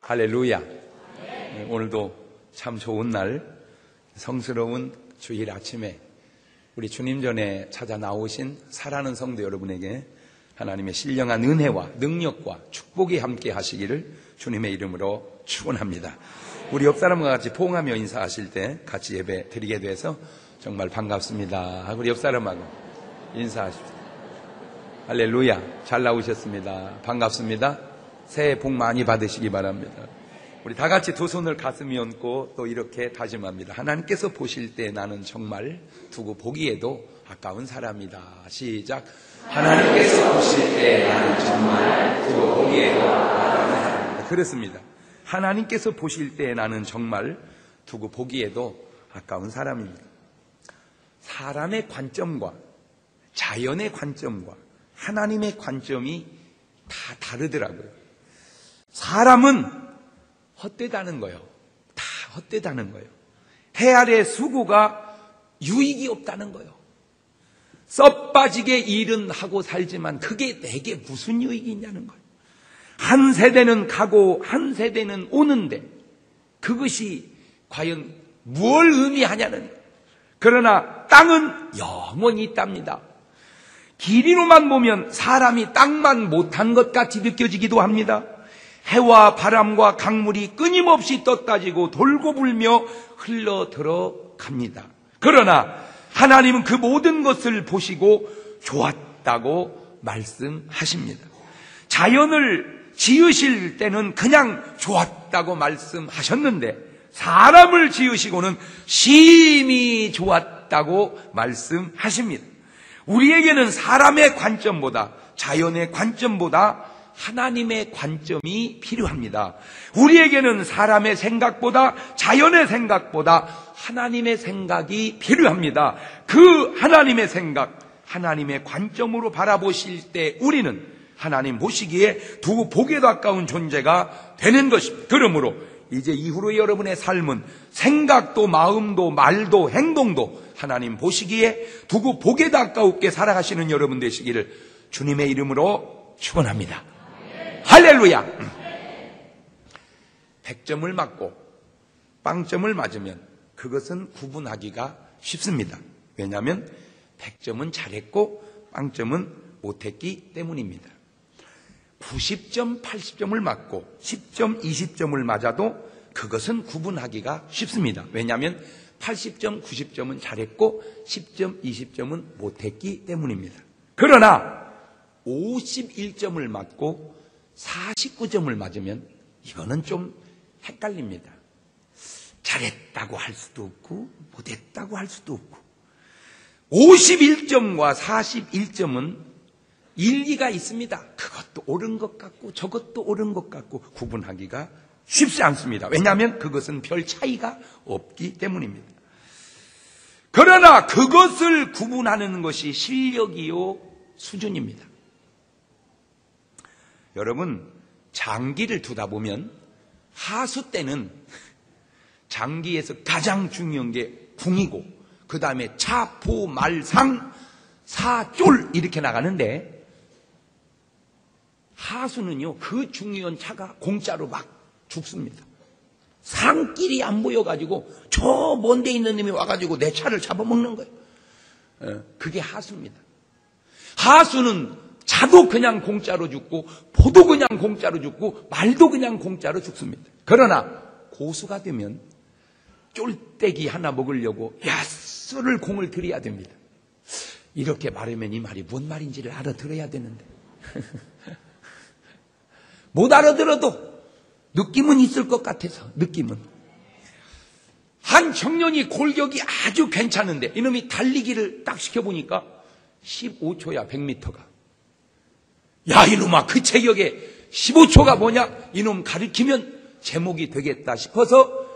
할렐루야. 오늘도 참 좋은 날, 성스러운 주일 아침에 우리 주님 전에 찾아 나오신 사랑하는 성도 여러분에게 하나님의 신령한 은혜와 능력과 축복이 함께 하시기를 주님의 이름으로 축원합니다. 우리 옆 사람과 같이 포옹하며 인사하실 때 같이 예배 드리게 돼서 정말 반갑습니다. 우리 옆 사람하고 인사하십시오. 할렐루야. 잘 나오셨습니다. 반갑습니다. 새해 복 많이 받으시기 바랍니다. 우리 다 같이 두 손을 가슴에 얹고 또 이렇게 다짐합니다. 하나님께서 보실 때 나는 정말 두고 보기에도 아까운 사람이다. 시작. 하나님께서 보실 때 나는 정말 두고 보기에도 아까운 사람이다. 그렇습니다. 하나님께서 보실 때 나는 정말 두고 보기에도 아까운 사람입니다. 사람의 관점과 자연의 관점과 하나님의 관점이 다 다르더라고요. 사람은 헛되다는 거예요. 다 헛되다는 거예요. 해 아래 수고가 유익이 없다는 거예요. 썩 빠지게 일은 하고 살지만 그게 내게 무슨 유익이 있냐는 거예요. 한 세대는 가고 한 세대는 오는데 그것이 과연 뭘 의미하냐는 거예요. 그러나 땅은 영원히 있답니다. 길이로만 보면 사람이 땅만 못한 것 같이 느껴지기도 합니다. 해와 바람과 강물이 끊임없이 떠따지고 돌고 불며 흘러 들어갑니다. 그러나 하나님은 그 모든 것을 보시고 좋았다고 말씀하십니다. 자연을 지으실 때는 그냥 좋았다고 말씀하셨는데 사람을 지으시고는 심히 좋았다고 말씀하십니다. 우리에게는 사람의 관점보다 자연의 관점보다 하나님의 관점이 필요합니다. 우리에게는 사람의 생각보다 자연의 생각보다 하나님의 생각이 필요합니다. 그 하나님의 생각, 하나님의 관점으로 바라보실 때 우리는 하나님 보시기에 두고 보기에도 아까운 존재가 되는 것입니다. 그러므로 이제 이후로 여러분의 삶은 생각도 마음도 말도 행동도 하나님 보시기에 두고 보기에도 아까웠게 살아가시는 여러분 되시기를 주님의 이름으로 축원합니다. 할렐루야. 100점을 맞고 빵점을 맞으면 그것은 구분하기가 쉽습니다. 왜냐하면 100점은 잘했고 빵점은 못했기 때문입니다. 90점, 80점을 맞고 10점, 20점을 맞아도 그것은 구분하기가 쉽습니다. 왜냐하면 80점, 90점은 잘했고 10점, 20점은 못했기 때문입니다. 그러나 51점을 맞고 49점을 맞으면 이거는 좀 헷갈립니다. 잘했다고 할 수도 없고 못했다고 할 수도 없고 51점과 41점은 일리가 있습니다. 그것도 옳은 것 같고 저것도 옳은 것 같고 구분하기가 쉽지 않습니다. 왜냐하면 그것은 별 차이가 없기 때문입니다. 그러나 그것을 구분하는 것이 실력이요 수준입니다. 여러분, 장기를 두다 보면 하수 때는 장기에서 가장 중요한 게 궁이고 그 다음에 차, 포, 말, 상, 사, 쫄 이렇게 나가는데 하수는요 그 중요한 차가 공짜로 막 죽습니다. 상길이 안 보여가지고 저 먼 데 있는 놈이 와가지고 내 차를 잡아먹는 거예요. 그게 하수입니다. 하수는 차도 그냥 공짜로 죽고 포도 그냥 공짜로 죽고 말도 그냥 공짜로 죽습니다. 그러나 고수가 되면 쫄대기 하나 먹으려고 야스를 공을 들여야 됩니다. 이렇게 말하면 이 말이 뭔 말인지를 알아들어야 되는데 못 알아들어도 느낌은 있을 것 같아서 느낌은. 한 청년이 골격이 아주 괜찮은데 이놈이 달리기를 딱 시켜보니까 15초야 100m가. 야 이놈아 그 체격에 15초가 뭐냐? 이놈 가르치면 제목이 되겠다 싶어서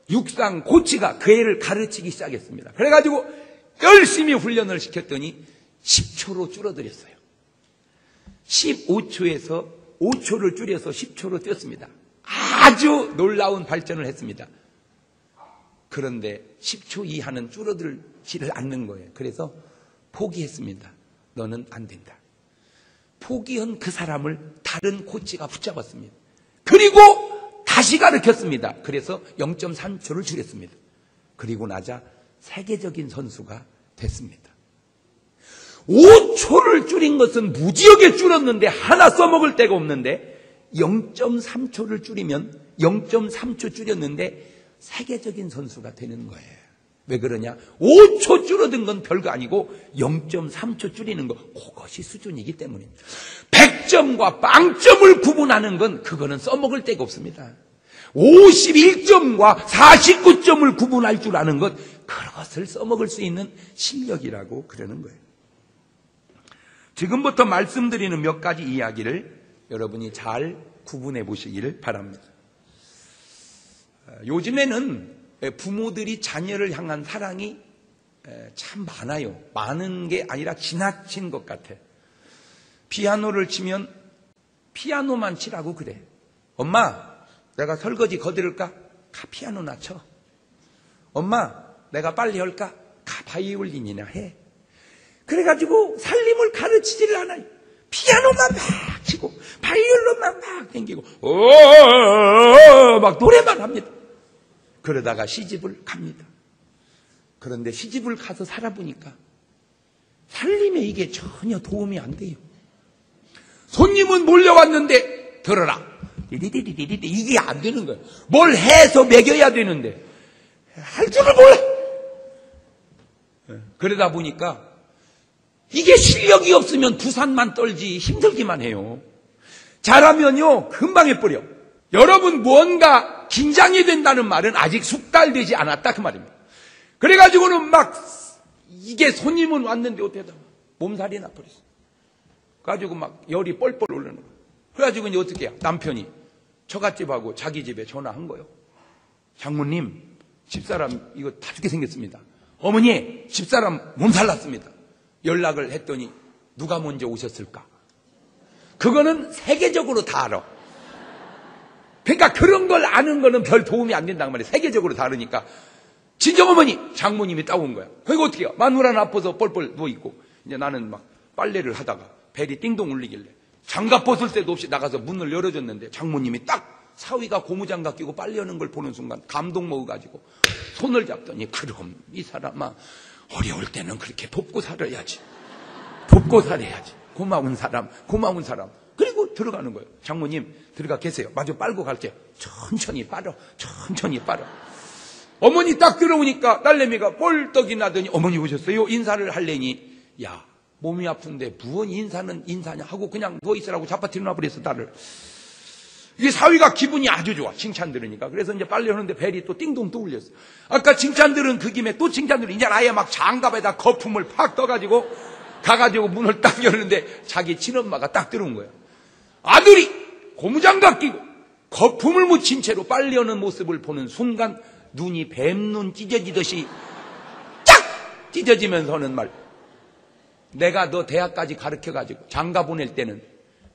육상 코치가 그 애를 가르치기 시작했습니다. 그래가지고 열심히 훈련을 시켰더니 10초로 줄어들었어요. 15초에서 5초를 줄여서 10초로 뛰었습니다. 아주 놀라운 발전을 했습니다. 그런데 10초 이하는 줄어들지를 않는 거예요. 그래서 포기했습니다. 너는 안 된다. 포기한 그 사람을 다른 코치가 붙잡았습니다. 그리고 다시 가르쳤습니다. 그래서 0.3초를 줄였습니다. 그리고 나자 세계적인 선수가 됐습니다. 5초를 줄인 것은 무지하게 줄었는데 하나 써먹을 데가 없는데 0.3초를 줄이면 0.3초 줄였는데 세계적인 선수가 되는 거예요. 왜 그러냐? 5초 줄어든 건 별거 아니고 0.3초 줄이는 거, 그것이 수준이기 때문입니다. 100점과 빵점을 구분하는 건 그거는 써먹을 데가 없습니다. 51점과 49점을 구분할 줄 아는 것, 그것을 써먹을 수 있는 실력이라고 그러는 거예요. 지금부터 말씀드리는 몇 가지 이야기를 여러분이 잘 구분해 보시기를 바랍니다. 요즘에는 부모들이 자녀를 향한 사랑이 참 많아요. 많은 게 아니라 지나친 것 같아. 피아노를 치면 피아노만 치라고 그래. 엄마, 내가 설거지 거들을까? 가 피아노나 쳐. 엄마, 내가 빨리 할까? 가 바이올린이나 해. 그래가지고 살림을 가르치지를 않아요. 피아노만 막 치고 바이올린만 막 땡기고 막 노래만 합니다. 그러다가 시집을 갑니다. 그런데 시집을 가서 살아보니까 살림에 이게 전혀 도움이 안 돼요. 손님은 몰려왔는데 들어라. 이게 안 되는 거예요. 뭘 해서 먹여야 되는데 할 줄을 몰라. 그러다 보니까 이게 실력이 없으면 부산만 떨지 힘들기만 해요. 잘하면요 금방 해버려. 여러분 무언가 긴장이 된다는 말은 아직 숙달되지 않았다 그 말입니다. 그래가지고는 막 이게 손님은 왔는데 어때다 몸살이 나버렸어. 가지고 막 열이 뻘뻘 오르는 거예요. 그래가지고 이제 어떻게 해요? 남편이 처갓집하고 자기 집에 전화한 거예요. 장모님 집사람 이거 다 죽게 생겼습니다. 어머니 집사람 몸살 났습니다. 연락을 했더니 누가 먼저 오셨을까? 그거는 세계적으로 다 알아. 그러니까 그런 걸 아는 거는 별 도움이 안 된단 말이에요. 세계적으로 다르니까. 친정어머니, 장모님이 따온 거야. 그리고 어떻게 해요? 마누라는 아파서 뻘뻘 누워있고, 이제 나는 막 빨래를 하다가 벨이 띵동 울리길래 장갑 벗을 때도 없이 나가서 문을 열어줬는데 장모님이 딱 사위가 고무장갑 끼고 빨래하는 걸 보는 순간 감동 먹어가지고 손을 잡더니 그럼 이 사람아 어려울 때는 그렇게 돕고 살아야지. 돕고 살아야지. 고마운 사람, 고마운 사람. 그리고 들어가는 거예요. 장모님 들어가 계세요. 마저 빨고 갈게요. 천천히 빨어. 천천히 빨어. 어머니 딱 들어오니까 딸내미가 뻘떡이 나더니 어머니 오셨어요? 인사를 하려니 야 몸이 아픈데 무언 인사는 인사냐 하고 그냥 누워있으라고 잡아뜨려 놔버렸어 나를. 이게 사위가 기분이 아주 좋아. 칭찬 들으니까. 그래서 이제 빨래 하는데 벨이 또 띵동 또 울렸어. 아까 칭찬 들은 그 김에 또 칭찬 들은 이제 아예 막 장갑에다 거품을 팍 떠가지고 가가지고 문을 딱 열는데 자기 친엄마가 딱 들어온 거예요. 아들이 고무장갑 끼고 거품을 묻힌 채로 빨래하는 모습을 보는 순간 눈이 뱀눈 찢어지듯이 쫙 찢어지면서 하는 말. 내가 너 대학까지 가르쳐가지고 장가 보낼 때는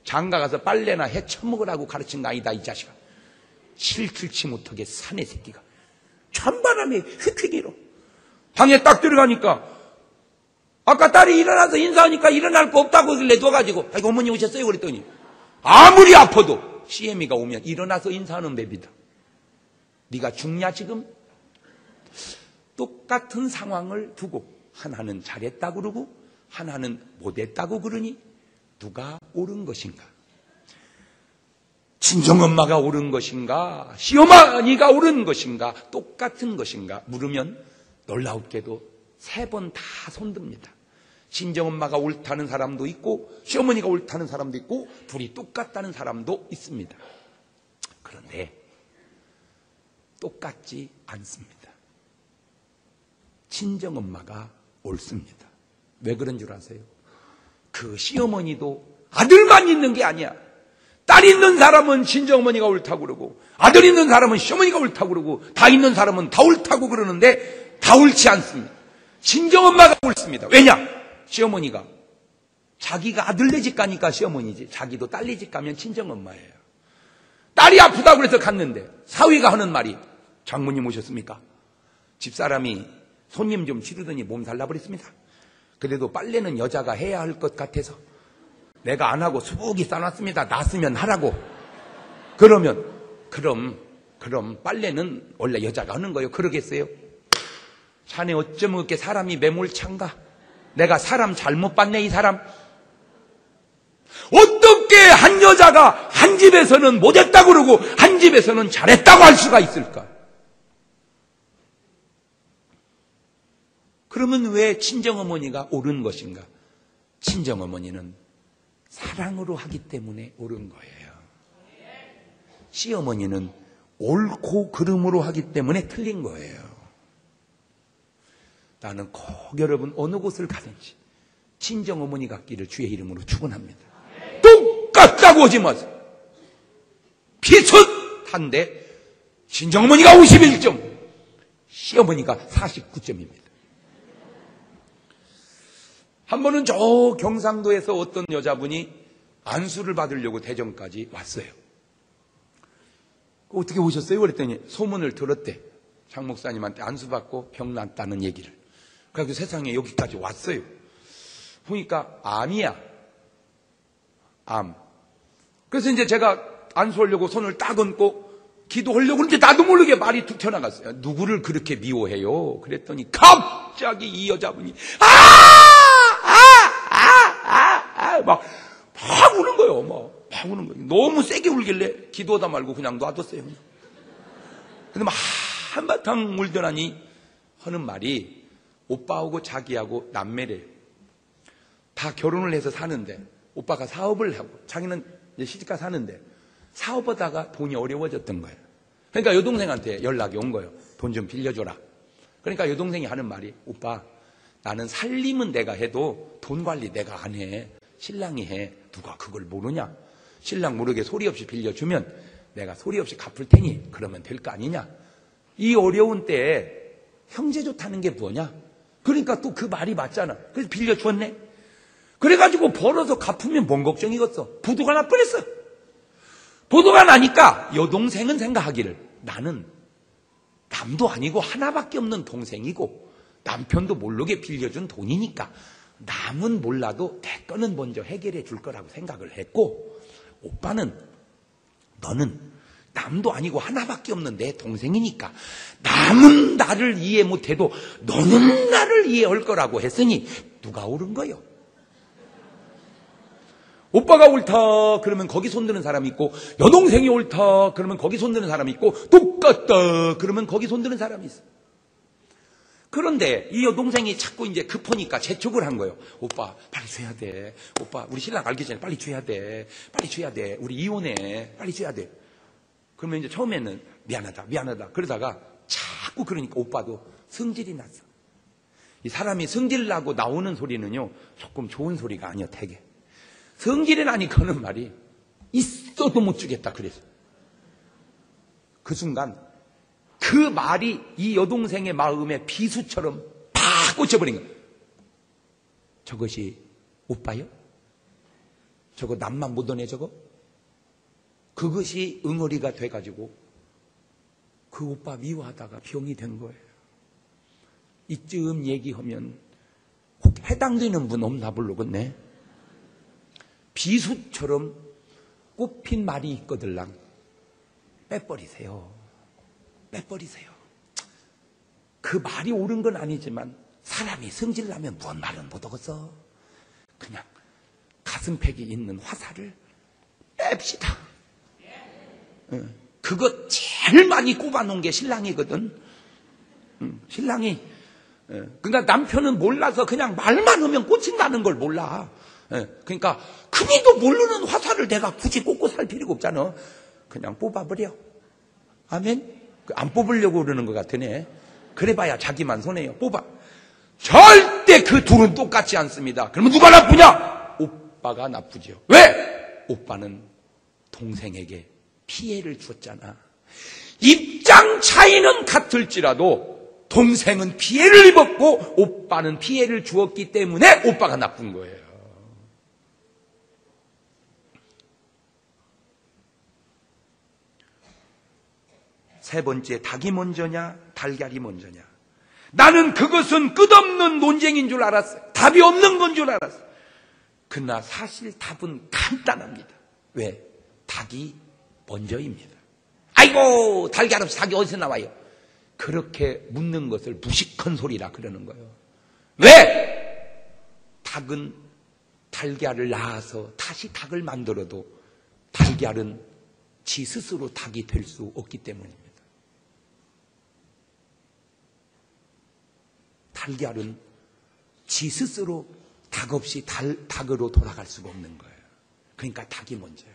장가 가서 빨래나 해 처먹으라고 가르친 거 아니다 이 자식아. 실킬치 못하게 사내 새끼가. 찬바람에 휙휙이로. 방에 딱 들어가니까 아까 딸이 일어나서 인사하니까 일어날 거 없다고 그러길래 누워가지고 아이고 어머니 오셨어요 그랬더니 아무리 아파도 CM이가 오면 일어나서 인사하는 맵이다. 네가 죽냐 지금? 똑같은 상황을 두고 하나는 잘했다고 그러고 하나는 못했다고 그러니 누가 옳은 것인가? 친정엄마가 옳은 것인가? 시어머니가 옳은 것인가? 똑같은 것인가? 물으면 놀라웠게도 3번 다 손듭니다. 친정엄마가 옳다는 사람도 있고 시어머니가 옳다는 사람도 있고 둘이 똑같다는 사람도 있습니다. 그런데 똑같지 않습니다. 친정엄마가 옳습니다. 왜 그런 줄 아세요? 그 시어머니도 아들만 있는 게 아니야. 딸 있는 사람은 친정어머니가 옳다고 그러고 아들 있는 사람은 시어머니가 옳다고 그러고 다 있는 사람은 다 옳다고 그러는데 다 옳지 않습니다. 친정엄마가 옳습니다. 왜냐? 시어머니가 자기가 아들네 집 가니까 시어머니지 자기도 딸네 집 가면 친정엄마예요. 딸이 아프다고 해서 갔는데 사위가 하는 말이 장모님 오셨습니까? 집사람이 손님 좀 치르더니 몸살 나버렸습니다. 그래도 빨래는 여자가 해야 할 것 같아서 내가 안 하고 수북이 싸놨습니다. 놨으면 하라고. 그러면 그럼 그럼 빨래는 원래 여자가 하는 거예요. 그러겠어요? 자네 어쩌면 그렇게 사람이 매몰찬가? 내가 사람 잘못 봤네, 이 사람. 어떻게 한 여자가 한 집에서는 못했다고 그러고 한 집에서는 잘했다고 할 수가 있을까? 그러면 왜 친정어머니가 옳은 것인가? 친정어머니는 사랑으로 하기 때문에 옳은 거예요. 시어머니는 옳고 그름으로 하기 때문에 틀린 거예요. 나는 꼭 여러분 어느 곳을 가든지 친정어머니 같기를 주의 이름으로 축원합니다. 똑같다고 하지 마세요. 비슷한데 친정어머니가 51점, 시어머니가 49점입니다. 한 번은 저 경상도에서 어떤 여자분이 안수를 받으려고 대전까지 왔어요. 어떻게 오셨어요? 그랬더니 소문을 들었대. 장 목사님한테 안수받고 병 났다는 얘기를. 그래서 세상에 여기까지 왔어요. 보니까 암이야. 암. 그래서 이제 제가 안수하려고 손을 딱 얹고 기도하려고 그러는데 나도 모르게 말이 툭 튀어나갔어요. 누구를 그렇게 미워해요? 그랬더니 갑자기 이 여자분이 막 우는 거예요. 막 우는 거예요. 너무 세게 울길래 기도하다 말고 그냥 놔뒀어요. 근데 막 한바탕 울더라니 하는 말이 오빠하고 자기하고 남매래요. 다 결혼을 해서 사는데 오빠가 사업을 하고 자기는 이제 시집가 사는데 사업하다가 돈이 어려워졌던 거예요. 그러니까 여동생한테 연락이 온 거예요. 돈 좀 빌려줘라. 그러니까 여동생이 하는 말이 오빠 나는 살림은 내가 해도 돈 관리 내가 안 해. 신랑이 해. 누가 그걸 모르냐? 신랑 모르게 소리 없이 빌려주면 내가 소리 없이 갚을 테니 그러면 될 거 아니냐? 이 어려운 때에 형제 좋다는 게 뭐냐? 그러니까 또 그 말이 맞잖아. 그래서 빌려줬네. 그래가지고 벌어서 갚으면 뭔 걱정이겠어? 부도가 날 뻔했어. 부도가 나니까 여동생은 생각하기를 나는 남도 아니고 하나밖에 없는 동생이고 남편도 모르게 빌려준 돈이니까 남은 몰라도 내 거는 먼저 해결해 줄 거라고 생각을 했고 오빠는 너는 남도 아니고 하나밖에 없는 내 동생이니까 남은 나를 이해 못해도 너는 나를 이해할 거라고 했으니 누가 옳은 거요? 오빠가 옳다 그러면 거기 손드는 사람이 있고 여동생이 옳다 그러면 거기 손드는 사람이 있고 똑같다 그러면 거기 손드는 사람이 있어. 그런데 이 여동생이 자꾸 이제 급하니까 재촉을 한 거예요. 오빠 빨리 줘야 돼. 오빠 우리 신랑 알기 전에 빨리 줘야 돼. 빨리 줘야 돼. 우리 이혼해. 빨리 줘야 돼. 그러면 이제 처음에는 미안하다 그러다가 자꾸 그러니까 오빠도 성질이 났어. 이 사람이 성질 나고 나오는 소리는요 조금 좋은 소리가 아니야. 되게 성질이 나니까 하는 말이 있어도 못 주겠다 그래서 그 순간 그 말이 이 여동생의 마음에 비수처럼 팍 꽂혀버린 거예요. 저것이 오빠요? 저거 남만 못 오네 저거? 그것이 응어리가 돼가지고 그 오빠 미워하다가 병이 된 거예요. 이쯤 얘기하면 혹 해당되는 분 없나 모르겠네. 비수처럼 꼽힌 말이 있거들랑 빼버리세요. 빼버리세요. 그 말이 옳은 건 아니지만 사람이 성질나면 뭔 말은 못 하겠어. 그냥 가슴팩에 있는 화살을 뺍시다. 그거 제일 많이 꼽아놓은 게 신랑이거든. 신랑이. 그러니까 남편은 몰라서 그냥 말만 하면 꽂힌다는 걸 몰라. 그러니까 그니도 모르는 화살을 내가 굳이 꽂고 살 필요가 없잖아. 그냥 뽑아버려. 아멘. 안 뽑으려고 그러는 것 같으네. 그래봐야 자기만 손해요. 뽑아. 절대 그 둘은 똑같지 않습니다. 그러면 누가 나쁘냐? 오빠가 나쁘죠. 왜? 오빠는 동생에게 피해를 주었잖아. 입장 차이는 같을지라도 동생은 피해를 입었고 오빠는 피해를 주었기 때문에 오빠가 나쁜 거예요. 세 번째, 닭이 먼저냐 달걀이 먼저냐. 나는 그것은 끝없는 논쟁인 줄 알았어요. 답이 없는 건 줄 알았어요. 그러나 사실 답은 간단합니다. 왜? 닭이 먼저입니다. 아이고 달걀 없이 닭이 어디서 나와요? 그렇게 묻는 것을 무식한 소리라 그러는 거예요. 왜? 닭은 달걀을 낳아서 다시 닭을 만들어도 달걀은 지 스스로 닭이 될 수 없기 때문입니다. 달걀은 지 스스로 닭 없이 닭으로 돌아갈 수가 없는 거예요. 그러니까 닭이 먼저야.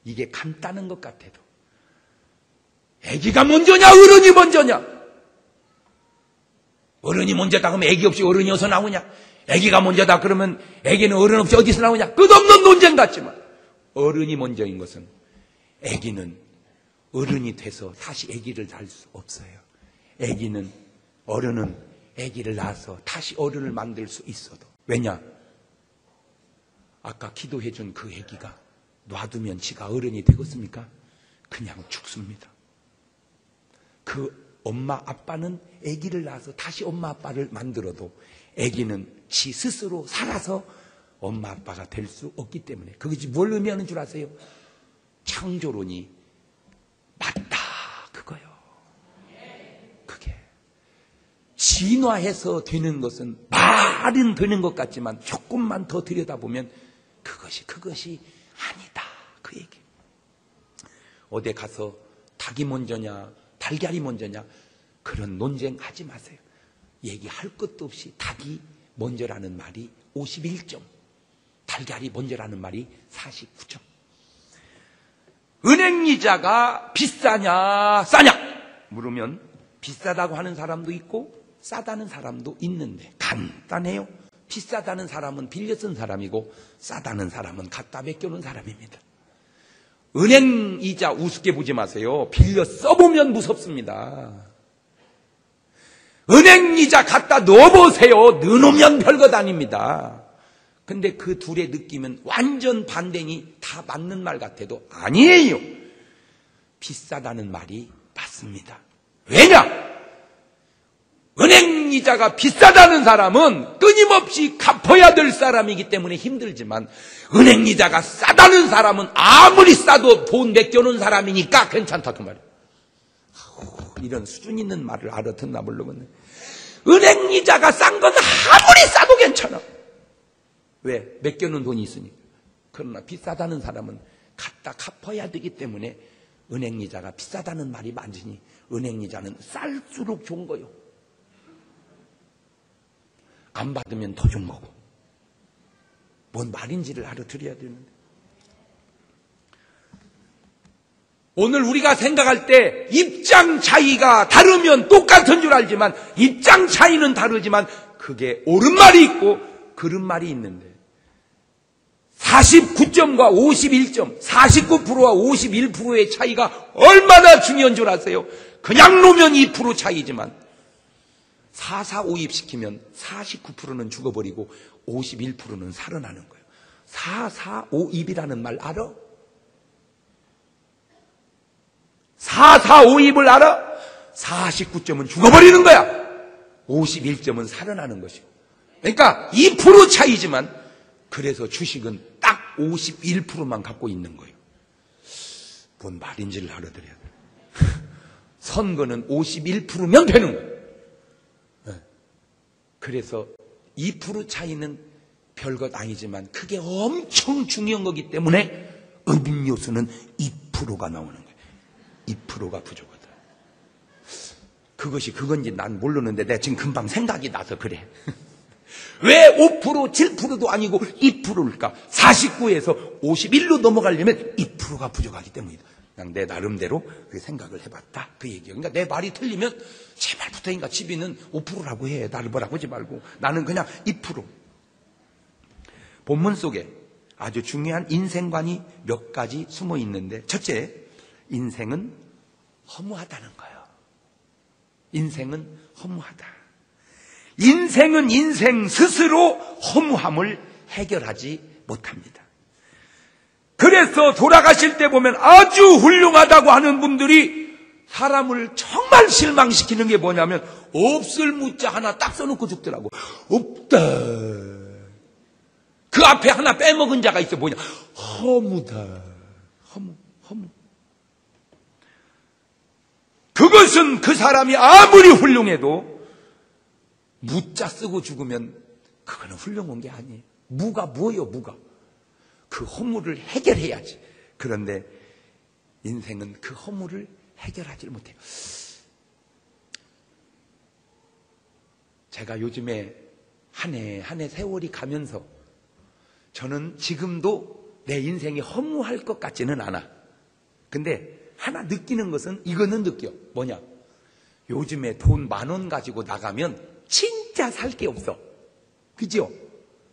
이게 간단한 것 같아도 아기가 먼저냐 어른이 먼저냐? 어른이 먼저다 그러면 아기 없이 어른이 어디서 나오냐? 아기가 먼저다 그러면 아기는 어른 없이 어디서 나오냐? 끝없는 논쟁 같지만 어른이 먼저인 것은 아기는 어른이 돼서 다시 아기를 낳을 수 없어요. 어른은 아기를 낳아서 다시 어른을 만들 수 있어도. 왜냐? 아까 기도해 준 그 아기가 놔두면 지가 어른이 되겠습니까? 그냥 죽습니다. 그 엄마 아빠는 아기를 낳아서 다시 엄마 아빠를 만들어도 아기는 지 스스로 살아서 엄마 아빠가 될 수 없기 때문에. 그것이 뭘 의미하는 줄 아세요? 창조론이 맞다 그거요. 그게 진화해서 되는 것은 말은 되는 것 같지만 조금만 더 들여다보면 그것이 아니다 그 얘기. 어디 가서 닭이 먼저냐 달걀이 먼저냐 그런 논쟁하지 마세요. 얘기할 것도 없이 닭이 먼저라는 말이 51점, 달걀이 먼저라는 말이 49점. 은행이자가 비싸냐 싸냐 물으면 비싸다고 하는 사람도 있고 싸다는 사람도 있는데 간단해요. 비싸다는 사람은 빌려 쓴 사람이고 싸다는 사람은 갖다 맡겨놓은 사람입니다. 은행이자 우습게 보지 마세요. 빌려 써보면 무섭습니다. 은행이자 갖다 넣어보세요. 넣어놓으면 별것 아닙니다. 근데 그 둘의 느낌은 완전 반대니 다 맞는 말 같아도 아니에요. 비싸다는 말이 맞습니다. 왜냐? 은행이자가 비싸다는 사람은 끊임없이 갚아야 될 사람이기 때문에 힘들지만 은행이자가 싸다는 사람은 아무리 싸도 돈 맡겨놓은 사람이니까 괜찮다 그 말이에요. 이런 수준 있는 말을 알아듣나 모르겠네. 은행이자가 싼 건 아무리 싸도 괜찮아. 왜? 맡겨놓은 돈이 있으니까. 그러나 비싸다는 사람은 갖다 갚아야 되기 때문에 은행이자가 비싸다는 말이 맞으니 은행이자는 쌀수록 좋은 거요. 안 받으면 더 좋은 거고. 뭔 말인지를 알아들어야 되는데. 오늘 우리가 생각할 때 입장 차이가 다르면 똑같은 줄 알지만 입장 차이는 다르지만 그게 옳은 말이 있고 그른 말이 있는데 49점과 51점, 49%와 51%의 차이가 얼마나 중요한 줄 아세요? 그냥 놓으면 2% 차이지만 4,4,5입 시키면 49%는 죽어버리고 51%는 살아나는 거예요. 4,4,5입이라는 말 알아? 4,4,5입을 알아? 49점은 죽어버리는 거야. 51점은 살아나는 것이고. 그러니까 2% 차이지만 그래서 주식은 딱 51%만 갖고 있는 거예요. 뭔 말인지를 알아들어야 돼. 선거는 51%면 되는 거예요. 그래서 2% 차이는 별것 아니지만 그게 엄청 중요한 거기 때문에 음료수는 2%가 나오는 거예요. 2%가 부족하다. 그것이 그건지 난 모르는데 내가 지금 금방 생각이 나서 그래. 왜 5%, 7%도 아니고 2%일까? 49에서 51로 넘어가려면 2%가 부족하기 때문이다. 그냥 내 나름대로 그 생각을 해봤다. 그 얘기예요. 그러니까 내 말이 틀리면 제발 부터니까 집이는 5%라고 해. 나를 뭐라고 하지 말고. 나는 그냥 2%. 본문 속에 아주 중요한 인생관이 몇 가지 숨어 있는데 첫째, 인생은 허무하다는 거예요. 인생은 허무하다. 인생은 인생 스스로 허무함을 해결하지 못합니다. 그래서 돌아가실 때 보면 아주 훌륭하다고 하는 분들이 사람을 정말 실망시키는 게 뭐냐면 없을 무자 하나 딱 써놓고 죽더라고. 없다. 그 앞에 하나 빼먹은 자가 있어. 뭐냐? 허무다. 허무. 그것은 그 사람이 아무리 훌륭해도 무자 쓰고 죽으면 그거는 훌륭한 게 아니에요. 무가 뭐예요, 무가? 그 허물을 해결해야지. 그런데 인생은 그 허물을 해결하지 못해요. 제가 요즘에 한 해 세월이 가면서 저는 지금도 내 인생이 허무할 것 같지는 않아. 근데 하나 느끼는 것은 이거는 느껴. 뭐냐? 요즘에 돈 10,000원 가지고 나가면 진짜 살 게 없어. 그죠?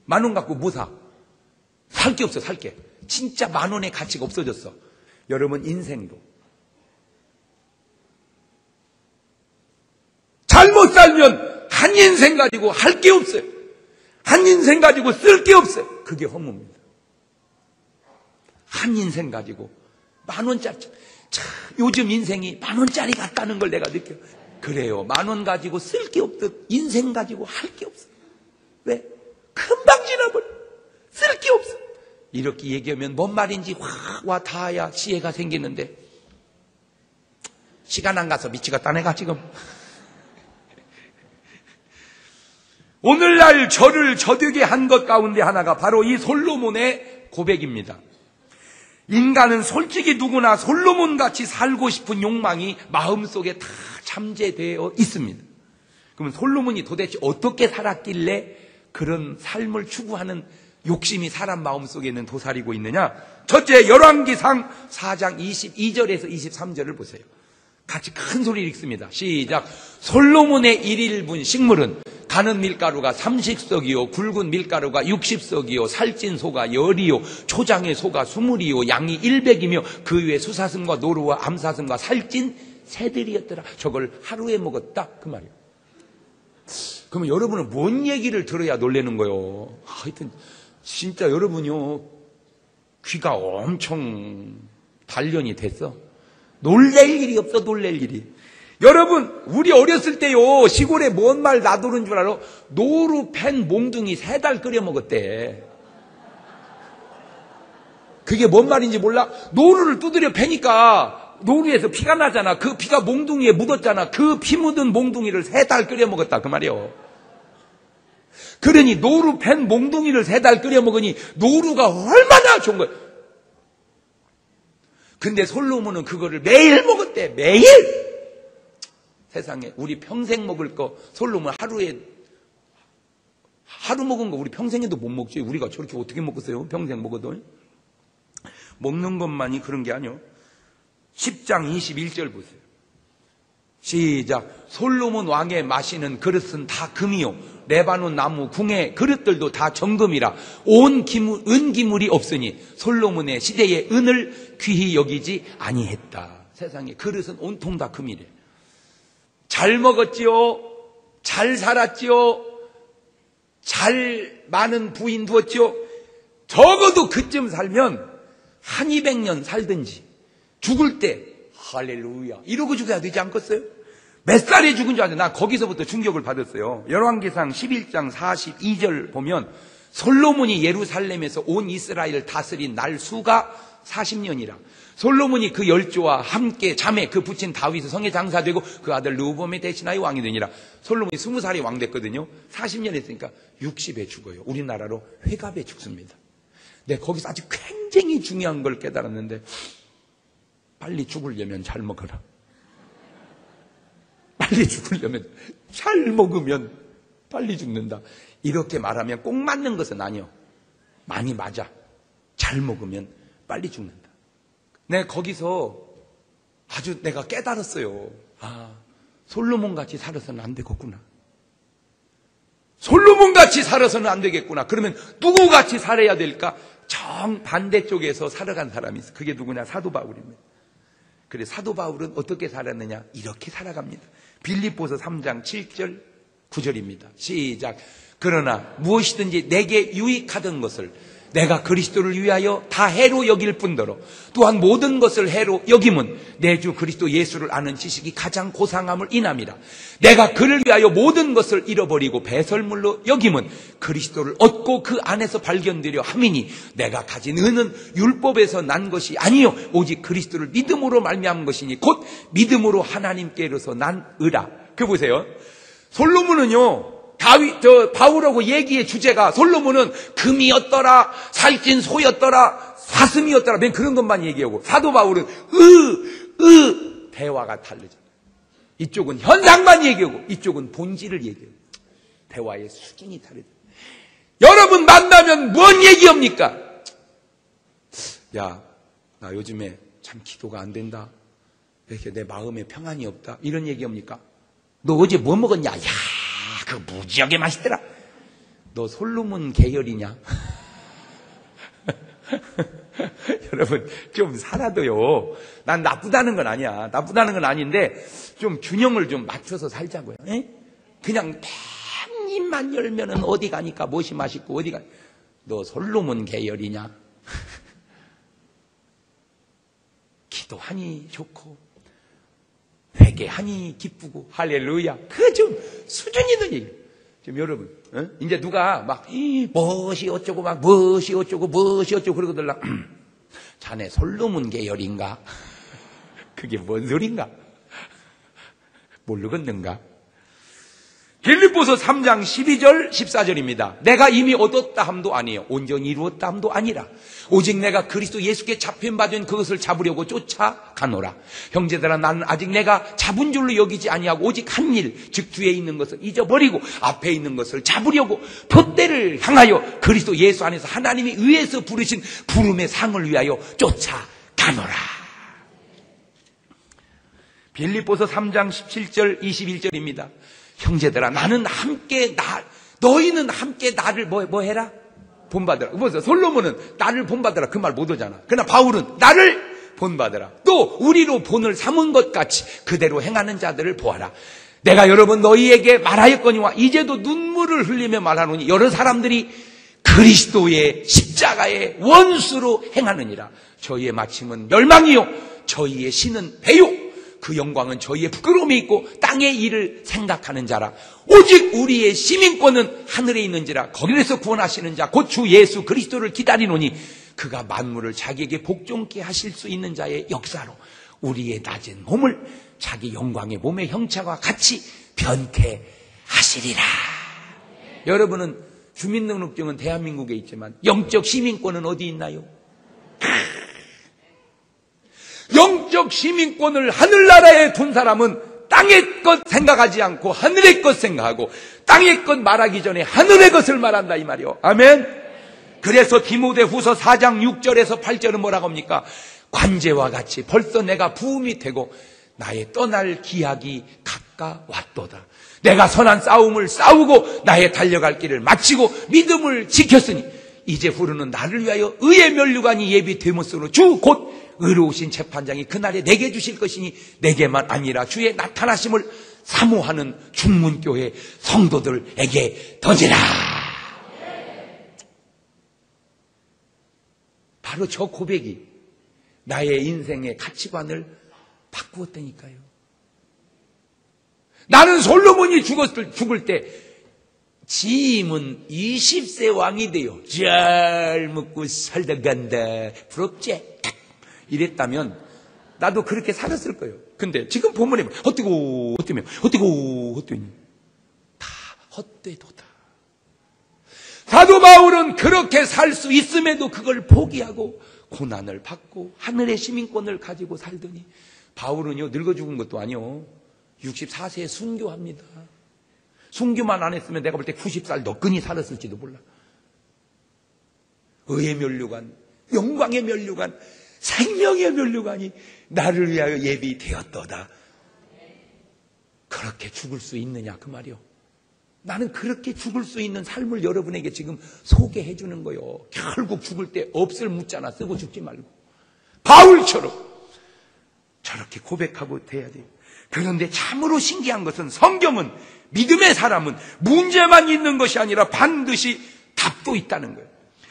10,000원 갖고 뭐 사? 살 게 없어, 살 게. 진짜 10,000원의 가치가 없어졌어. 여러분 인생도 잘못 살면 한 인생 가지고 할 게 없어요. 한 인생 가지고 쓸 게 없어요. 그게 허무입니다. 한 인생 가지고 10,000원짜리. 요즘 인생이 10,000원짜리 같다는 걸 내가 느껴요. 그래요. 10,000원 가지고 쓸 게 없듯 인생 가지고 할 게 없어요. 왜? 금방 지나버려. 쓸 게 없어. 이렇게 얘기하면 뭔 말인지 확 와 닿아야 지혜가 생기는데 시간 안 가서 미치겠다 내가 지금. 오늘날 저를 저되게 한 것 가운데 하나가 바로 이 솔로몬의 고백입니다. 인간은 솔직히 누구나 솔로몬같이 살고 싶은 욕망이 마음속에 다 잠재되어 있습니다. 그러면 솔로몬이 도대체 어떻게 살았길래 그런 삶을 추구하는 욕심이 사람 마음속에는 도사리고 있느냐? 첫째, 열왕기상 4장 22절에서 23절을 보세요. 같이 큰 소리를 읽습니다. 시작. 솔로몬의 1인분 식물은 가는 밀가루가 30석이요, 굵은 밀가루가 60석이요, 살찐 소가 10이요, 초장의 소가 20이요, 양이 100이며 그 위에 수사슴과 노루와 암사슴과 살찐 새들이었더라. 저걸 하루에 먹었다 그 말이에요. 그러면 여러분은 뭔 얘기를 들어야 놀라는 거예요? 하여튼 진짜 여러분이요 귀가 엄청 단련이 됐어. 놀랄 일이 없어. 놀랄 일이. 여러분 우리 어렸을 때요 시골에 뭔 말 놔두는 줄 알아? 노루 팬 몽둥이 3달 끓여 먹었대. 그게 뭔 말인지 몰라? 노루를 두드려 패니까 노루에서 피가 나잖아. 그 피가 몽둥이에 묻었잖아. 그 피 묻은 몽둥이를 3달 끓여 먹었다 그 말이요. 그러니 노루 팬 몽둥이를 3달 끓여 먹으니 노루가 얼마나 좋은 거야. 근데 솔로몬은 그거를 매일 먹었대. 매일. 세상에 우리 평생 먹을 거 솔로몬 하루 먹은 거 우리 평생에도 못 먹지. 우리가 저렇게 어떻게 먹겠어요? 평생 먹어도. 먹는 것만이 그런 게 아니요. 10장 21절 보세요. 시작. 솔로몬 왕의 마시는 그릇은 다 금이요 레바논 나무 궁의 그릇들도 다 정금이라 온 은기물이 없으니 솔로몬의 시대의 은을 귀히 여기지 아니했다. 세상에 그릇은 온통 다 금이래. 잘 먹었지요. 잘 살았지요. 잘 많은 부인 두었지요. 적어도 그쯤 살면 한 200년 살든지 죽을 때 할렐루야 이러고 죽어야 되지 않겠어요? 몇 살에 죽은 줄 아세요? 나 거기서부터 충격을 받았어요. 열왕기상 11장 42절 보면 솔로몬이 예루살렘에서 온 이스라엘을 다스린 날 수가 40년이라. 솔로몬이 그 열조와 함께 자매 그 부친 다윗의 성에 장사되고 그 아들 르호보암이 대신하여 왕이 되니라. 솔로몬이 20살에 왕 됐거든요. 40년 했으니까 60에 죽어요. 우리나라로 회갑에 죽습니다. 네, 거기서 아주 굉장히 중요한 걸 깨달았는데 빨리 죽으려면 잘 먹어라. 빨리 죽으려면 잘 먹으면 빨리 죽는다. 이렇게 말하면 꼭 맞는 것은 아니요. 많이 맞아. 잘 먹으면 빨리 죽는다. 네, 거기서 아주 내가 깨달았어요. 아, 솔로몬같이 살아서는 안 되겠구나. 솔로몬같이 살아서는 안 되겠구나. 그러면 누구같이 살아야 될까? 정반대쪽에서 살아간 사람이 있어. 그게 누구냐? 사도 바울입니다. 그래, 사도 바울은 어떻게 살았느냐? 이렇게 살아갑니다. 빌립보서 3장 7절 9절입니다. 시작. 그러나 무엇이든지 내게 유익하던 것을 내가 그리스도를 위하여 다 해로 여길 뿐더러 또한 모든 것을 해로 여김은 내 주 그리스도 예수를 아는 지식이 가장 고상함을 인함이라. 내가 그를 위하여 모든 것을 잃어버리고 배설물로 여김은 그리스도를 얻고 그 안에서 발견되려 함이니 내가 가진 의는 율법에서 난 것이 아니요 오직 그리스도를 믿음으로 말미암은 것이니 곧 믿음으로 하나님께로서 난 의라. 그 보세요. 솔로몬은요, 바울하고 얘기의 주제가 솔로몬은 금이었더라, 살찐 소였더라, 사슴이었더라, 맨 그런 것만 얘기하고, 사도 바울은 대화가 다르죠. 이쪽은 현상만 얘기하고, 이쪽은 본질을 얘기하고, 대화의 수준이 다르죠. 여러분 만나면 뭔 얘기합니까? 야, 나 요즘에 참 기도가 안 된다. 왜 이렇게 내 마음에 평안이 없다. 이런 얘기합니까? 너 어제 뭐 먹었냐? 야, 그거 무지하게 맛있더라. 너 솔로몬 계열이냐? 여러분 좀 살아도요, 난 나쁘다는 건 아니야. 나쁘다는 건 아닌데 좀 균형을 좀 맞춰서 살자고요. 에? 그냥 입만 열면은 어디 가니까 무엇이 맛있고 어디 가. 너 솔로몬 계열이냐? 기도하니 좋고 회개하니 기쁘고 할렐루야. 그거 좀 수준 있는 얘기. 지금 여러분, 이제 누가 막 무엇이 어쩌고 막 무엇이 어쩌고 그러고들라. 자네 솔로몬 계열인가? 그게 뭔 소린가? 모르겠는가? 빌립보서 3장 12절 14절입니다. 내가 이미 얻었다 함도 아니요 온전히 이루었다 함도 아니라 오직 내가 그리스도 예수께 잡힌받은 그것을 잡으려고 쫓아가노라. 형제들아, 나는 아직 내가 잡은 줄로 여기지 아니하고 오직 한 일, 즉 뒤에 있는 것을 잊어버리고 앞에 있는 것을 잡으려고 푯대를 향하여 그리스도 예수 안에서 하나님이 위에서 부르신 부름의 상을 위하여 쫓아가노라. 빌립보서 3장 17절 21절입니다. 형제들아, 나는 함께 너희는 함께 나를 뭐 해라? 본받으라. 뭐죠? 솔로몬은 나를 본받으라 그 말 못 하잖아. 그러나 바울은 나를 본받으라. 또 우리로 본을 삼은 것 같이 그대로 행하는 자들을 보아라. 내가 여러분 너희에게 말하였거니와 이제도 눈물을 흘리며 말하노니 여러 사람들이 그리스도의 십자가의 원수로 행하느니라. 저희의 마침은 멸망이요 저희의 신은 배요 그 영광은 저희의 부끄러움이 있고 땅의 일을 생각하는 자라. 오직 우리의 시민권은 하늘에 있는지라. 거기에서 구원하시는 자 곧 주 예수 그리스도를 기다리노니 그가 만물을 자기에게 복종케 하실 수 있는 자의 역사로 우리의 낮은 몸을 자기 영광의 몸의 형체와 같이 변케 하시리라. 여러분은 주민등록증은 대한민국에 있지만 영적 시민권은 어디 있나요? 영적 시민권을 하늘나라에 둔 사람은 땅의 것 생각하지 않고 하늘의 것 생각하고 땅의 것 말하기 전에 하늘의 것을 말한다 이 말이요. 아멘. 그래서 디모데후서 4장 6절에서 8절은 뭐라고 합니까? 관제와 같이 벌써 내가 부음이 되고 나의 떠날 기약이 가까웠도다. 내가 선한 싸움을 싸우고 나의 달려갈 길을 마치고 믿음을 지켰으니 이제 후로는 나를 위하여 의의 면류관이 예비됨으로 주 곧 의로우신 재판장이 그날에 내게 주실 것이니 내게만 아니라 주의 나타나심을 사모하는 중문교회 성도들에게 던지라. 바로 저 고백이 나의 인생의 가치관을 바꾸었다니까요. 나는 솔로몬이 죽을 때 지임은 20세 왕이 돼요. 잘 먹고 살다 간다. 부럽지? 이랬다면 나도 그렇게 살았을 거예요. 근데 지금 본문에 헛되고 다 헛되도다. 사도 바울은 그렇게 살 수 있음에도 그걸 포기하고 고난을 받고 하늘의 시민권을 가지고 살더니 바울은요 늙어 죽은 것도 아니요 64세에 순교합니다. 순교만 안 했으면 내가 볼 때 90살 너끈히 살았을지도 몰라. 의의 면류관, 영광의 면류관, 생명의 면류관이 나를 위하여 예비되었도다. 그렇게 죽을 수 있느냐 그 말이요. 나는 그렇게 죽을 수 있는 삶을 여러분에게 지금 소개해 주는 거요. 결국 죽을 때 없을 묻잖아. 쓰고 죽지 말고 바울처럼 저렇게 고백하고 돼야 돼요. 그런데 참으로 신기한 것은 성경은 믿음의 사람은 문제만 있는 것이 아니라 반드시 답도 있다는 거예요.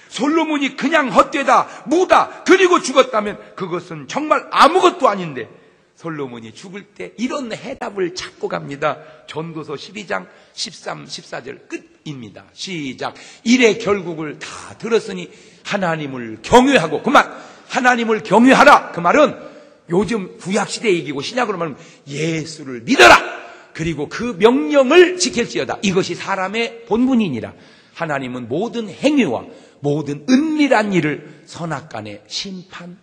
솔로몬이 그냥 헛되다, 무다, 그리고 죽었다면 그것은 정말 아무것도 아닌데 솔로몬이 죽을 때 이런 해답을 찾고 갑니다. 전도서 12장 13, 14절 끝입니다. 시작. 일의 결국을 다 들었으니 하나님을 경외하고, 그만 하나님을 경외하라. 그 말은 요즘 구약시대 얘기고 신약으로 말하면 예수를 믿어라. 그리고 그 명령을 지킬지어다. 이것이 사람의 본분이니라. 하나님은 모든 행위와 모든 은밀한 일을 선악간에 심판하시리라.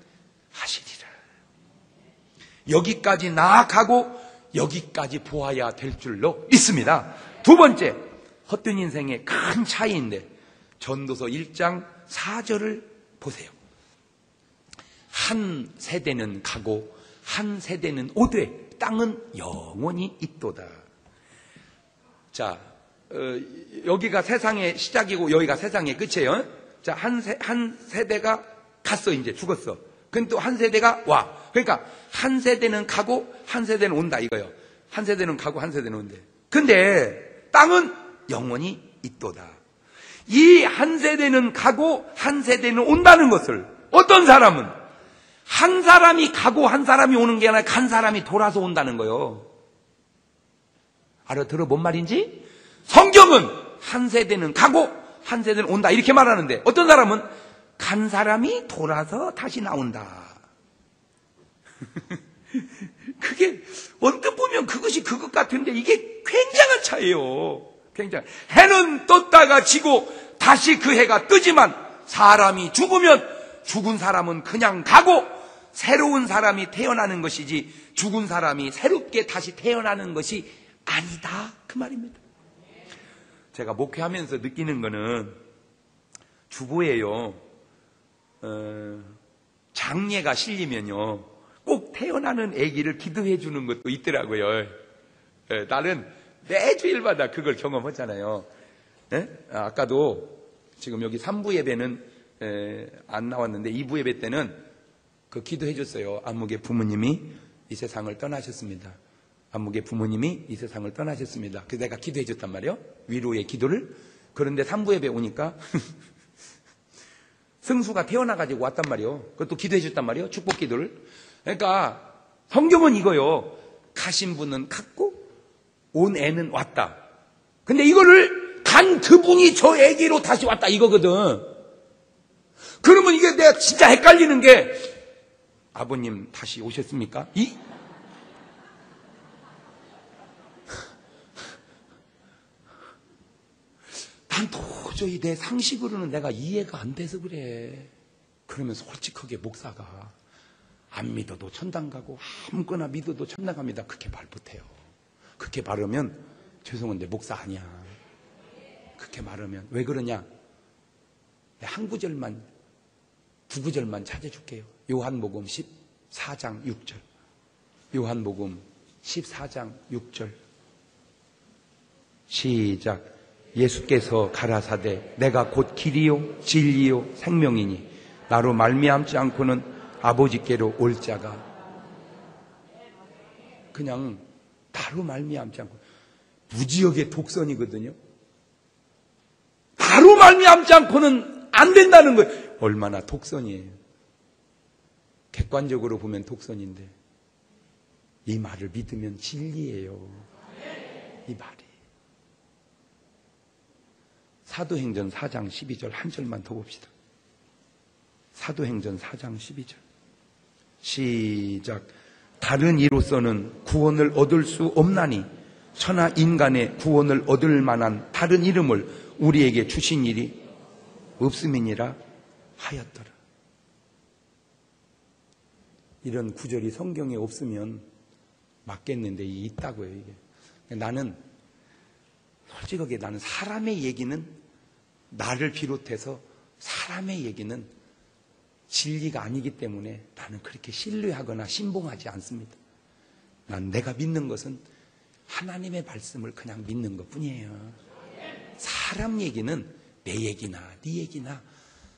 여기까지 나아가고 여기까지 보아야 될 줄로 믿습니다. 두 번째, 헛된 인생의 큰 차이인데 전도서 1장 4절을 보세요. 한 세대는 가고 한 세대는 오되 땅은 영원히 있도다. 자, 여기가 세상의 시작이고 여기가 세상의 끝이에요. 자, 한 세대가 갔어. 이제 죽었어. 근데 또 한 세대가 와. 그러니까 한 세대는 가고 한 세대는 온다 이거예요. 한 세대는 가고 한 세대는 온대. 근데 땅은 영원히 있도다. 이 한 세대는 가고 한 세대는 온다는 것을 어떤 사람은 한 사람이 가고 한 사람이 오는 게 아니라 간 사람이 돌아서 온다는 거예요. 알아들어 뭔 말인지? 성경은 한 세대는 가고 한 세대는 온다 이렇게 말하는데 어떤 사람은 간 사람이 돌아서 다시 나온다. 그게 언뜻 보면 그것이 그것 같은데 이게 굉장한 차이예요. 굉장히. 해는 떴다가 지고 다시 그 해가 뜨지만 사람이 죽으면 죽은 사람은 그냥 가고 새로운 사람이 태어나는 것이지 죽은 사람이 새롭게 다시 태어나는 것이 아니다 그 말입니다. 제가 목회하면서 느끼는 거는 주보에요, 장례가 실리면요 꼭 태어나는 아기를 기도해 주는 것도 있더라고요. 나는 매주일마다 그걸 경험하잖아요. 아까도 지금 여기 3부 예배는 안 나왔는데 2부 예배 때는 그 기도해 줬어요. 안목의 부모님이 이 세상을 떠나셨습니다. 안목의 부모님이 이 세상을 떠나셨습니다. 그래서 내가 기도해 줬단 말이에요. 위로의 기도를. 그런데 3부 예배 오니까 승수가 태어나가지고 왔단 말이에요. 그것도 기도해 줬단 말이에요. 축복 기도를. 그러니까 성경은 이거요. 가신 분은 갔고 온 애는 왔다. 근데 이거를 간 그분이 저 애기로 다시 왔다 이거거든. 그러면 이게 내가 진짜 헷갈리는 게 아버님 다시 오셨습니까? 난 도저히 내 상식으로는 내가 이해가 안 돼서 그래. 그러면 솔직하게 목사가 안 믿어도 천당 가고 아무거나 믿어도 천당 갑니다. 그렇게 말 못해요. 그렇게 말하면 죄송한데 목사 아니야. 그렇게 말하면 왜 그러냐? 한 구절만 두 구절만 찾아줄게요. 요한복음 14장 6절. 요한복음 14장 6절. 시작. 예수께서 가라사대 내가 곧 길이요 진리요 생명이니 나로 말미암지 않고는 아버지께로 올 자가, 그냥 나로 말미암지 않고, 무지역의 독선이거든요. 나로 말미암지 않고는 안 된다는 거예요. 얼마나 독선이에요. 객관적으로 보면 독선인데 이 말을 믿으면 진리예요. 이 말이. 사도행전 4장 12절 한 절만 더 봅시다. 사도행전 4장 12절. 시작. 다른 이로서는 구원을 얻을 수 없나니 천하 인간의 구원을 얻을 만한 다른 이름을 우리에게 주신 일이 없음이니라 하였더라. 이런 구절이 성경에 없으면 맞겠는데 있다고요. 이게. 나는 솔직하게 나는 사람의 얘기는, 나를 비롯해서 사람의 얘기는 진리가 아니기 때문에 나는 그렇게 신뢰하거나 신봉하지 않습니다. 난 내가 믿는 것은 하나님의 말씀을 그냥 믿는 것 뿐이에요. 사람 얘기는 내 얘기나 네 얘기나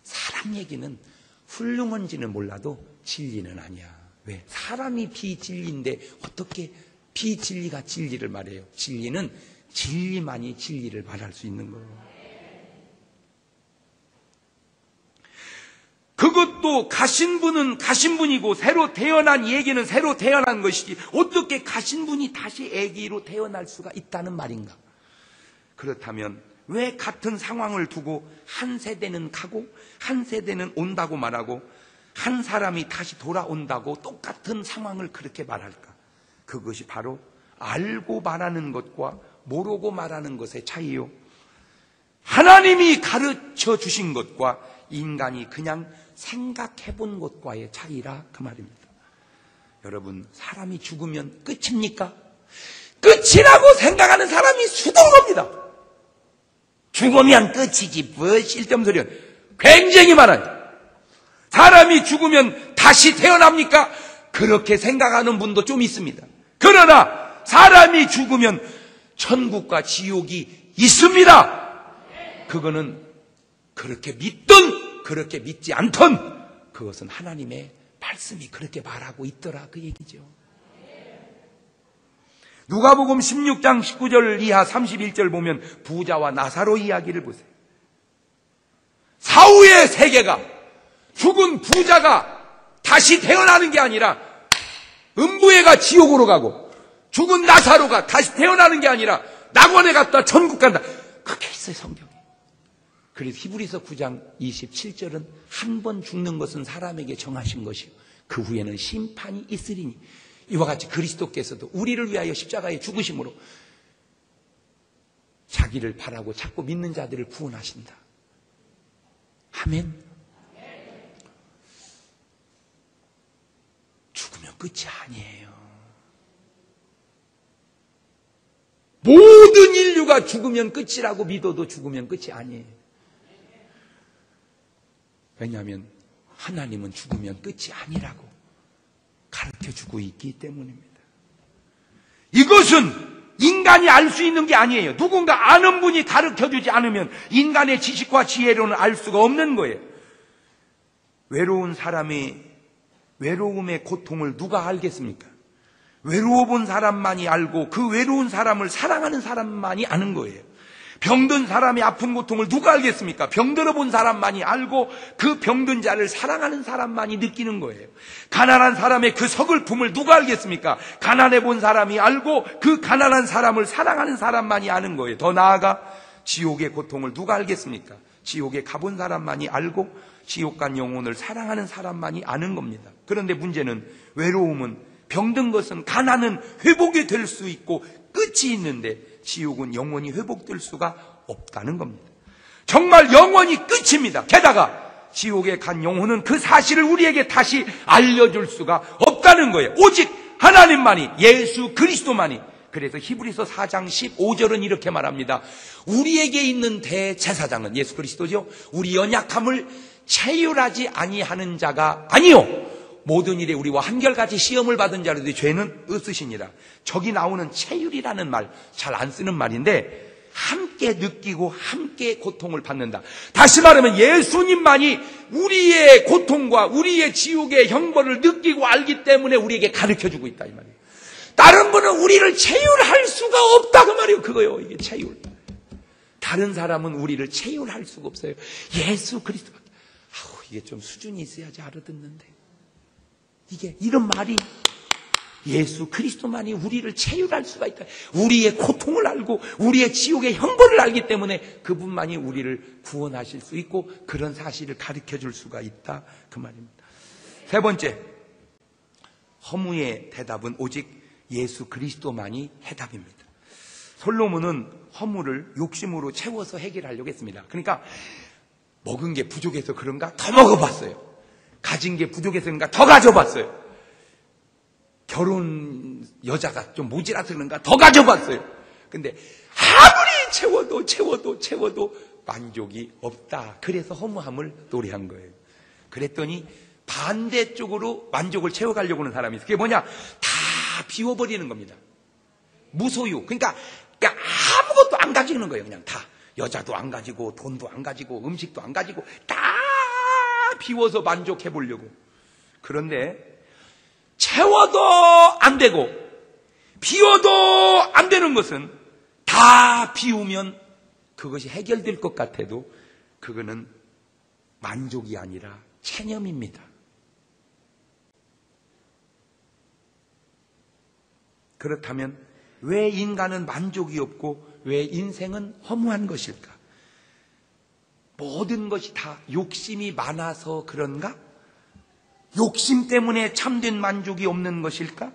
사람 얘기는 훌륭한지는 몰라도 진리는 아니야. 왜? 사람이 비진리인데 어떻게 비진리가 진리를 말해요? 진리는 진리만이 진리를 말할 수 있는 거예요. 그것도 가신 분은 가신 분이고 새로 태어난 얘기는 새로 태어난 것이지 어떻게 가신 분이 다시 아기로 태어날 수가 있다는 말인가? 그렇다면 왜 같은 상황을 두고 한 세대는 가고 한 세대는 온다고 말하고 한 사람이 다시 돌아온다고 똑같은 상황을 그렇게 말할까? 그것이 바로 알고 말하는 것과 모르고 말하는 것의 차이요, 하나님이 가르쳐 주신 것과 인간이 그냥 생각해 본 것과의 차이라 그 말입니다. 여러분, 사람이 죽으면 끝입니까? 끝이라고 생각하는 사람이 수두인 겁니다. 죽으면 끝이지 뭐 실점소리는 굉장히 많아요. 사람이 죽으면 다시 태어납니까? 그렇게 생각하는 분도 좀 있습니다. 그러나 사람이 죽으면 천국과 지옥이 있습니다. 그거는 그렇게 믿든 그렇게 믿지 않든 그것은 하나님의 말씀이 그렇게 말하고 있더라 그 얘기죠. 누가복음 16장 19절 이하 31절 보면 부자와 나사로 이야기를 보세요. 사후의 세계가 죽은 부자가 다시 태어나는 게 아니라 음부에가 지옥으로 가고 죽은 나사로가 다시 태어나는 게 아니라 낙원에 갔다 천국 간다. 그렇게 있어요 성경에. 그래서 히브리서 9장 27절은 한 번 죽는 것은 사람에게 정하신 것이요 그 후에는 심판이 있으리니 이와 같이 그리스도께서도 우리를 위하여 십자가에 죽으심으로 자기를 바라고 찾고 믿는 자들을 구원하신다. 아멘. 죽으면 끝이 아니에요. 모든 인류가 죽으면 끝이라고 믿어도 죽으면 끝이 아니에요. 왜냐하면 하나님은 죽으면 끝이 아니라고 가르쳐주고 있기 때문입니다. 이것은 인간이 알 수 있는 게 아니에요. 누군가 아는 분이 가르쳐주지 않으면 인간의 지식과 지혜로는 알 수가 없는 거예요. 외로운 사람의 외로움의 고통을 누가 알겠습니까? 외로워 본 사람만이 알고 그 외로운 사람을 사랑하는 사람만이 아는 거예요. 병든 사람의 아픈 고통을 누가 알겠습니까? 병들어 본 사람만이 알고 그 병든 자를 사랑하는 사람만이 느끼는 거예요. 가난한 사람의 그 서글픔을 누가 알겠습니까? 가난해 본 사람이 알고 그 가난한 사람을 사랑하는 사람만이 아는 거예요. 더 나아가 지옥의 고통을 누가 알겠습니까? 지옥에 가본 사람만이 알고 지옥 간 영혼을 사랑하는 사람만이 아는 겁니다. 그런데 문제는 외로움은 병든 것은 가난은 회복이 될 수 있고 끝이 있는데 지옥은 영원히 회복될 수가 없다는 겁니다. 정말 영원히 끝입니다. 게다가 지옥에 간 영혼은 그 사실을 우리에게 다시 알려줄 수가 없다는 거예요. 오직 하나님만이, 예수 그리스도만이. 그래서 히브리서 4장 15절은 이렇게 말합니다. 우리에게 있는 대제사장은 예수 그리스도죠. 우리 연약함을 체휼하지 아니하는 자가 아니요 모든 일에 우리와 한결같이 시험을 받은 자라도 죄는 없으시니라. 저기 나오는 체휼이라는 말 잘 안 쓰는 말인데 함께 느끼고 함께 고통을 받는다. 다시 말하면 예수님만이 우리의 고통과 우리의 지옥의 형벌을 느끼고 알기 때문에 우리에게 가르쳐주고 있다 이 말이에요. 다른 분은 우리를 체휼할 수가 없다 그 말이에요. 그거요. 이게 체휼. 다른 사람은 우리를 체휼할 수가 없어요. 예수 그리스도밖에. 이게 좀 수준이 있어야지 알아듣는데. 이게 이런 말이 예수 그리스도만이 우리를 체휼할 수가 있다. 우리의 고통을 알고 우리의 지옥의 형벌을 알기 때문에 그분만이 우리를 구원하실 수 있고 그런 사실을 가르쳐줄 수가 있다 그 말입니다. 세 번째, 허무의 대답은 오직 예수 그리스도만이 해답입니다. 솔로몬은 허무를 욕심으로 채워서 해결하려고 했습니다. 그러니까 먹은 게 부족해서 그런가 더 먹어봤어요. 가진 게 부족해서 그런가 더 가져봤어요. 결혼 여자가 좀 모자라서 그런가 더 가져봤어요. 근데 아무리 채워도 만족이 없다. 그래서 허무함을 노래한 거예요. 그랬더니 반대쪽으로 만족을 채워가려고 하는 사람이 있어요. 그게 뭐냐? 다 비워버리는 겁니다. 무소유. 그러니까 아무것도 안 가지는 거예요. 그냥 다. 여자도 안 가지고 돈도 안 가지고 음식도 안 가지고 다 비워서 만족해 보려고. 그런데 채워도 안 되고 비워도 안 되는 것은 다 비우면 그것이 해결될 것 같아도 그거는 만족이 아니라 체념입니다. 그렇다면 왜 인간은 만족이 없고 왜 인생은 허무한 것일까? 모든 것이 다 욕심이 많아서 그런가? 욕심 때문에 참된 만족이 없는 것일까?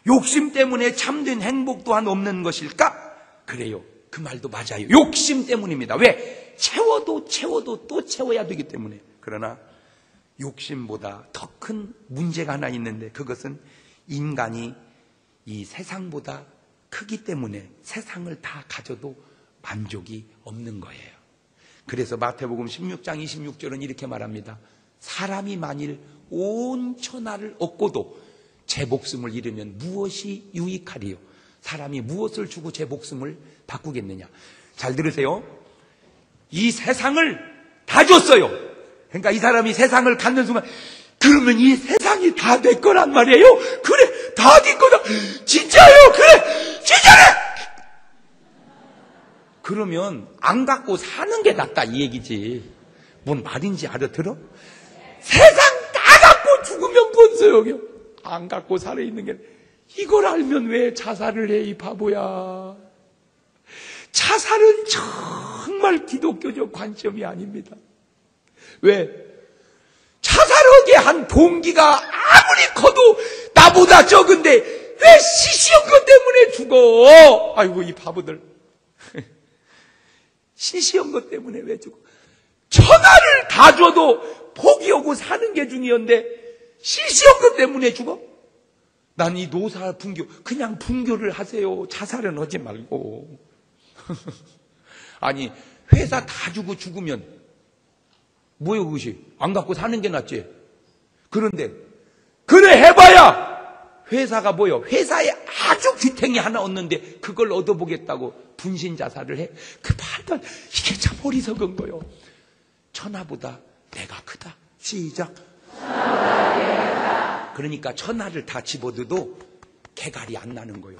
욕심 때문에 참된 행복 또한 없는 것일까? 그래요. 그 말도 맞아요. 욕심 때문입니다. 왜? 채워도 또 채워야 되기 때문에. 그러나 욕심보다 더 큰 문제가 하나 있는데 그것은 인간이 이 세상보다 크기 때문에 세상을 다 가져도 만족이 없는 거예요. 그래서 마태복음 16장 26절은 이렇게 말합니다. 사람이 만일 온 천하를 얻고도 제 목숨을 잃으면 무엇이 유익하리요? 사람이 무엇을 주고 제 목숨을 바꾸겠느냐? 잘 들으세요. 이 세상을 다 줬어요. 그러니까 이 사람이 세상을 갖는 순간 그러면 이 세상이 다 내 거란 말이에요? 그래, 다 네 거다. 진짜요? 그래, 진짜래! 그러면 안 갖고 사는 게 낫다 이 얘기지. 뭔 말인지 알아들어? 세상 다 갖고 죽으면 뭔 소용이요? 안 갖고 살아있는 게. 이걸 알면 왜 자살을 해, 이 바보야. 자살은 정말 기독교적 관점이 아닙니다. 왜? 자살하게 한 동기가 아무리 커도 나보다 적은데 왜 시시한 것 때문에 죽어? 아이고 이 바보들. 시시한 것 때문에 왜 죽어? 천하를 다 줘도 포기하고 사는 게 중요한데 시시한 것 때문에 죽어? 난 이 노사 분교, 그냥 분교를 하세요. 자살은 하지 말고. 아니 회사 다 주고 죽으면 뭐요 그것이? 안 갖고 사는 게 낫지. 그런데 그래 해봐야 회사가 뭐요? 회사에 아주 귀탱이 하나 얻는데 그걸 얻어보겠다고 분신 자살을 해? 그 판단 이게 참 어리석은 거요. 천하보다 내가 크다. 시작. 그러니까 천하를 다 집어들도 개갈이 안 나는 거요.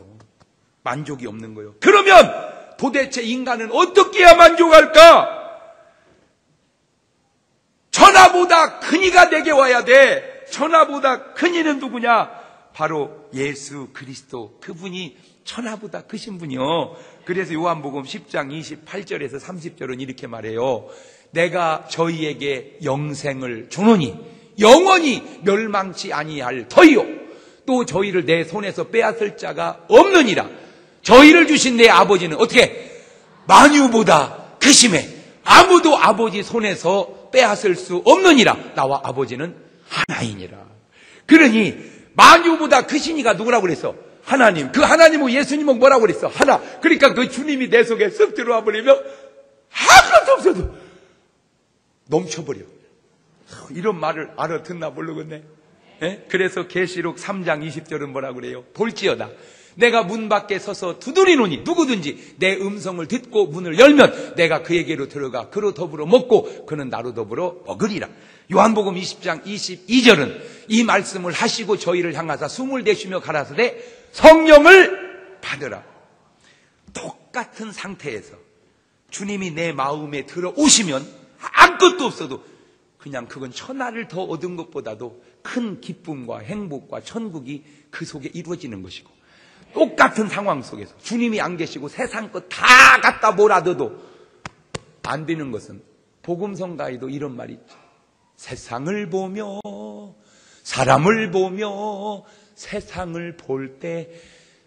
만족이 없는 거요. 그러면 도대체 인간은 어떻게 해야 만족할까? 천하보다 큰 이가 내게 와야 돼. 천하보다 큰 이는 누구냐? 바로 예수 그리스도. 그분이 천하보다 크신 분이요. 그래서 요한복음 10장 28절에서 30절은 이렇게 말해요. 내가 저희에게 영생을 주노니 영원히 멸망치 아니할 터이요 또 저희를 내 손에서 빼앗을 자가 없느니라. 저희를 주신 내 아버지는 어떻게? 만유보다 크심에 아무도 아버지 손에서 빼앗을 수 없느니라. 나와 아버지는 하나이니라. 그러니 만유보다 크시니가 누구라고 그랬어? 하나님. 그 하나님은 예수님은 뭐라고 그랬어? 하나. 그러니까 그 주님이 내 속에 쓱 들어와 버리면 아무것도 없어도 넘쳐버려. 이런 말을 알아듣나 모르겠네. 예? 그래서 계시록 3장 20절은 뭐라고 그래요? 볼지어다 내가 문 밖에 서서 두드리노니 누구든지 내 음성을 듣고 문을 열면 내가 그에게로 들어가 그로 더불어 먹고 그는 나로 더불어 먹으리라. 요한복음 20장 22절은 이 말씀을 하시고 저희를 향하사 숨을 내쉬며 가라사대 성령을 받으라. 똑같은 상태에서 주님이 내 마음에 들어오시면 아무것도 없어도 그냥 그건 천하를 더 얻은 것보다도 큰 기쁨과 행복과 천국이 그 속에 이루어지는 것이고, 똑같은 상황 속에서 주님이 안 계시고 세상 것 다 갖다 몰아둬도 안 되는 것은 복음성가에도 이런 말이 있죠. 세상을 보며 사람을 보며 세상을 볼 때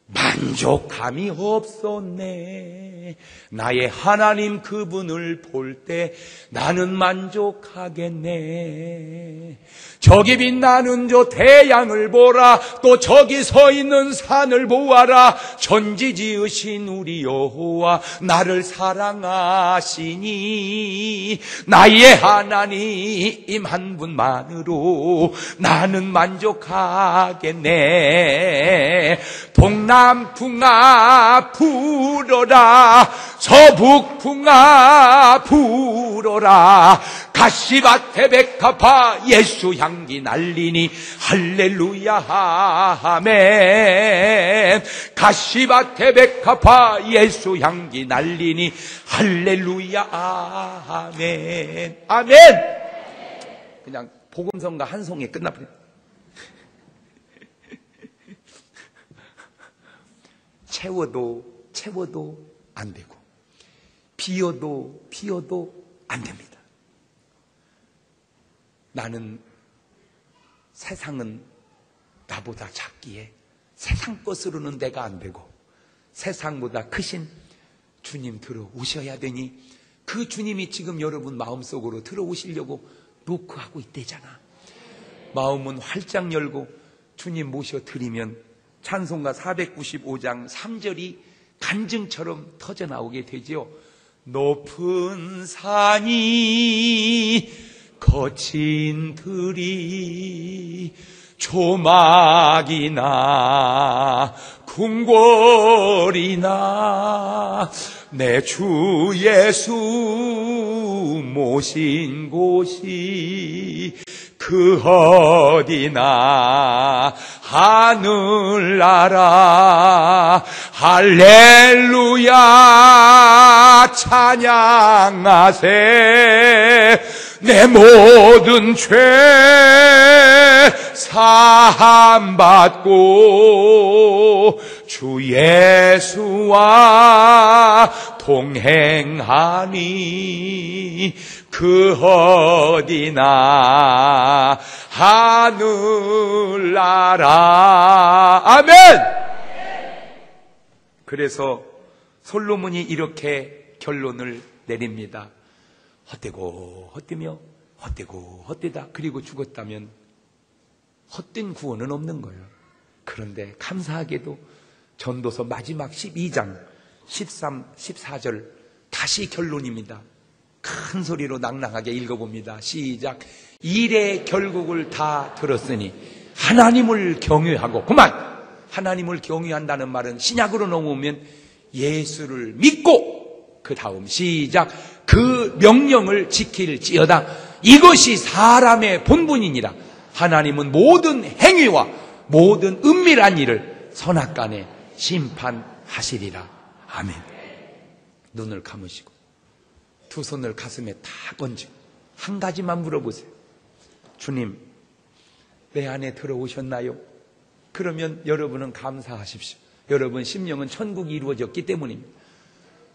만족함이 없었네. 나의 하나님 그분을 볼 때 나는 만족하겠네. 저기 빛나는 저 태양을 보라. 또 저기 서 있는 산을 보아라. 천지 지으신 우리 여호와 나를 사랑하시니 나의 하나님 한 분만으로 나는 만족하겠네. 동남풍아 불어라. 서북풍아 불어라. 가시밭에 백합화 예수 향기 날리니 할렐루야 아멘. 가시밭에 백합화 예수 향기 날리니 할렐루야 아멘. 아멘. 그냥 복음성가 한 송에 끝나버려. 채워도 안 되고, 비워도 안 됩니다. 나는 세상은 나보다 작기에 세상 것으로는 내가 안 되고, 세상보다 크신 주님 들어오셔야 되니, 그 주님이 지금 여러분 마음속으로 들어오시려고 노크하고 있대잖아. 마음은 활짝 열고 주님 모셔드리면 찬송가 495장 3절이 간증처럼 터져나오게 되지요. 높은 산이 거친 들이 조막이나 궁궐이나 내 주 예수 모신 곳이 그 어디나 하늘나라 할렐루야 찬양하세. 내 모든 죄 사함받고 주 예수와 동행하니 그 어디나 하늘나라. 아멘. 그래서 솔로몬이 이렇게 결론을 내립니다. 헛되고 헛되며 헛되고 헛되다. 그리고 죽었다면 헛된 구원은 없는 거예요. 그런데 감사하게도 전도서 마지막 12장 13, 14절 다시 결론입니다. 큰 소리로 낭낭하게 읽어봅니다. 시작. 일의 결국을 다 들었으니 하나님을 경외하고, 그만! 하나님을 경외한다는 말은 신약으로 넘어오면 예수를 믿고, 그 다음 시작. 그 명령을 지킬지어다. 이것이 사람의 본분이니라. 하나님은 모든 행위와 모든 은밀한 일을 선악간에 심판하시리라. 아멘. 눈을 감으시고 두 손을 가슴에 다 얹고 한 가지만 물어보세요. 주님, 내 안에 들어오셨나요? 그러면 여러분은 감사하십시오. 여러분 심령은 천국이 이루어졌기 때문입니다.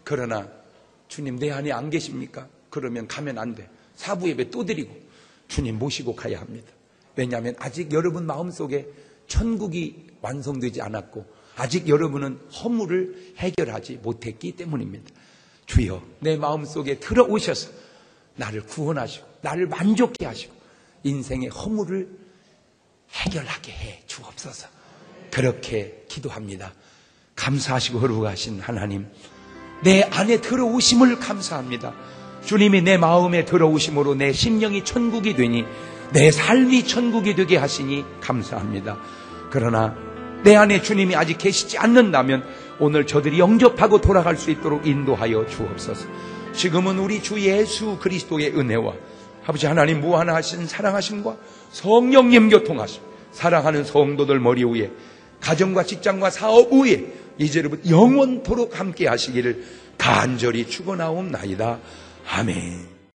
그러나 주님, 내 안에 안 계십니까? 그러면 가면 안 돼. 사부 예배 또 드리고 주님 모시고 가야 합니다. 왜냐하면 아직 여러분 마음속에 천국이 완성되지 않았고 아직 여러분은 허물을 해결하지 못했기 때문입니다. 주여, 내 마음속에 들어오셔서 나를 구원하시고 나를 만족케 하시고 인생의 허물을 해결하게 해 주옵소서. 그렇게 기도합니다. 감사하시고 거룩하신 하나님, 내 안에 들어오심을 감사합니다. 주님이 내 마음에 들어오심으로 내 심령이 천국이 되니 내 삶이 천국이 되게 하시니 감사합니다. 그러나 내 안에 주님이 아직 계시지 않는다면 오늘 저들이 영접하고 돌아갈 수 있도록 인도하여 주옵소서. 지금은 우리 주 예수 그리스도의 은혜와 아버지 하나님 무한하신 사랑하심과 성령님 교통하심, 사랑하는 성도들 머리 위에, 가정과 직장과 사업 위에 이제로부터 영원토록 함께 하시기를 간절히 축원하옵나이다. 아멘.